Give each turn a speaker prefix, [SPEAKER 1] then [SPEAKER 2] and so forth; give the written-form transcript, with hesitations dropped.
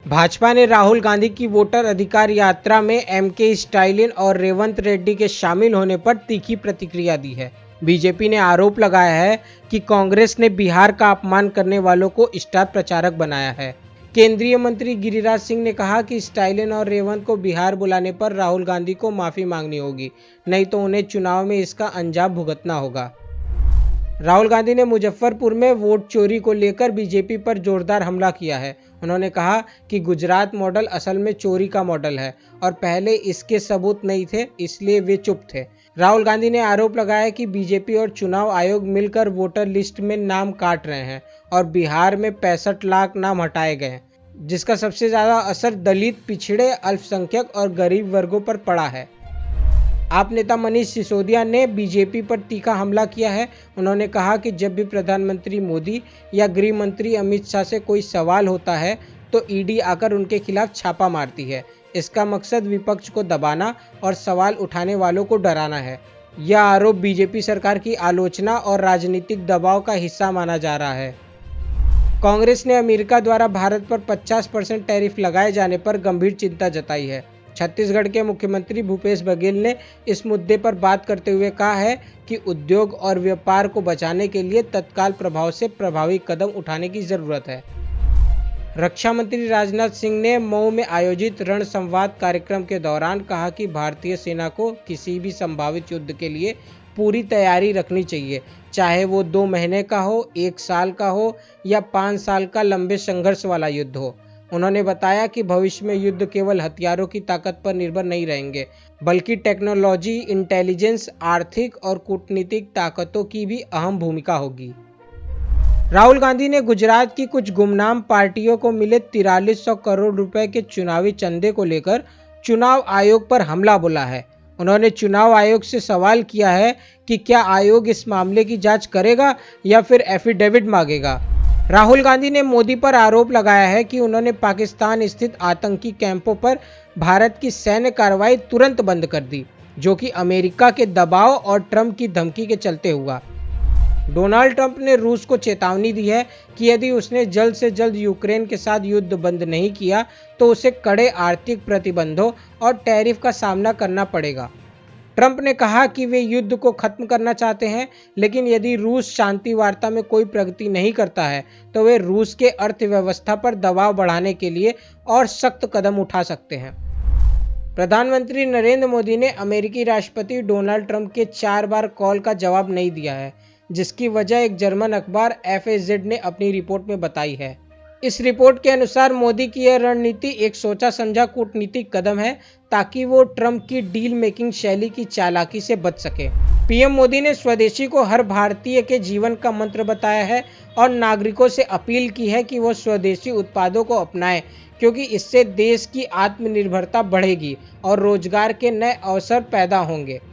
[SPEAKER 1] भाजपा ने राहुल गांधी की वोटर अधिकार यात्रा में एमके स्टालिन और रेवंत रेड्डी के शामिल होने पर तीखी प्रतिक्रिया दी है। बीजेपी ने आरोप लगाया है कि कांग्रेस ने बिहार का अपमान करने वालों को स्टार प्रचारक बनाया है। केंद्रीय मंत्री गिरिराज सिंह ने कहा कि स्टालिन और रेवंत को बिहार बुलाने पर राहुल गांधी को माफी मांगनी होगी, नहीं तो उन्हें चुनाव में इसका अंजाम भुगतना होगा। राहुल गांधी ने मुजफ्फरपुर में वोट चोरी को लेकर बीजेपी पर जोरदार हमला किया है। उन्होंने कहा कि गुजरात मॉडल असल में चोरी का मॉडल है और पहले इसके सबूत नहीं थे, इसलिए वे चुप थे। राहुल गांधी ने आरोप लगाया कि बीजेपी और चुनाव आयोग मिलकर वोटर लिस्ट में नाम काट रहे हैं और बिहार में 65 लाख नाम हटाए गए हैं, जिसका सबसे ज्यादा असर दलित, पिछड़े, अल्पसंख्यक और गरीब वर्गों पर पड़ा है। आप नेता मनीष सिसोदिया ने बीजेपी पर तीखा हमला किया है। उन्होंने कहा कि जब भी प्रधानमंत्री मोदी या गृह मंत्री अमित शाह से कोई सवाल होता है तो ईडी आकर उनके खिलाफ छापा मारती है। इसका मकसद विपक्ष को दबाना और सवाल उठाने वालों को डराना है। यह आरोप बीजेपी सरकार की आलोचना और राजनीतिक दबाव का हिस्सा माना जा रहा है। कांग्रेस ने अमेरिका द्वारा भारत पर 50% टैरिफ लगाए जाने पर गंभीर चिंता जताई है। छत्तीसगढ़ के मुख्यमंत्री भूपेश बघेल ने इस मुद्दे पर बात करते हुए कहा है कि उद्योग और व्यापार को बचाने के लिए तत्काल प्रभाव से प्रभावी कदम उठाने की जरूरत है। रक्षा मंत्री राजनाथ सिंह ने मऊ में आयोजित रण संवाद कार्यक्रम के दौरान कहा कि भारतीय सेना को किसी भी संभावित युद्ध के लिए पूरी तैयारी रखनी चाहिए, चाहे वो 2 महीने का हो, 1 साल का हो या 5 साल का लंबे संघर्ष वाला युद्ध हो। उन्होंने बताया कि भविष्य में युद्ध केवल हथियारों की ताकत पर निर्भर नहीं रहेंगे, बल्कि टेक्नोलॉजी, इंटेलिजेंस, आर्थिक और कूटनीतिक ताकतों की भी अहम भूमिका होगी। राहुल गांधी ने गुजरात की कुछ गुमनाम पार्टियों को मिले 4300 करोड़ रुपए के चुनावी चंदे को लेकर चुनाव आयोग पर हमला बोला है। उन्होंने चुनाव आयोग से सवाल किया है कि क्या आयोग इस मामले की जांच करेगा या फिर एफिडेविट मांगेगा। राहुल गांधी ने मोदी पर आरोप लगाया है कि उन्होंने पाकिस्तान स्थित आतंकी कैंपों पर भारत की सैन्य कार्रवाई तुरंत बंद कर दी, जो कि अमेरिका के दबाव और ट्रंप की धमकी के चलते हुआ। डोनाल्ड ट्रंप ने रूस को चेतावनी दी है कि यदि उसने जल्द से जल्द यूक्रेन के साथ युद्ध बंद नहीं किया तो उसे कड़े आर्थिक प्रतिबंधों और टैरिफ का सामना करना पड़ेगा। ट्रंप ने कहा कि वे युद्ध को खत्म करना चाहते हैं, लेकिन यदि रूस शांति वार्ता में कोई प्रगति नहीं करता है तो वे रूस के अर्थव्यवस्था पर दबाव बढ़ाने के लिए और सख्त कदम उठा सकते हैं। प्रधानमंत्री नरेंद्र मोदी ने अमेरिकी राष्ट्रपति डोनाल्ड ट्रंप के 4 बार कॉल का जवाब नहीं दिया है, जिसकी वजह एक जर्मन अखबार FAZ ने अपनी रिपोर्ट में बताई है। इस रिपोर्ट के अनुसार मोदी की यह रणनीति एक सोचा समझा कूटनीतिक कदम है ताकि वो ट्रंप की डील मेकिंग शैली की चालाकी से बच सके। पीएम मोदी ने स्वदेशी को हर भारतीय के जीवन का मंत्र बताया है और नागरिकों से अपील की है कि वो स्वदेशी उत्पादों को अपनाएं, क्योंकि इससे देश की आत्मनिर्भरता बढ़ेगी और रोजगार के नए अवसर पैदा होंगे।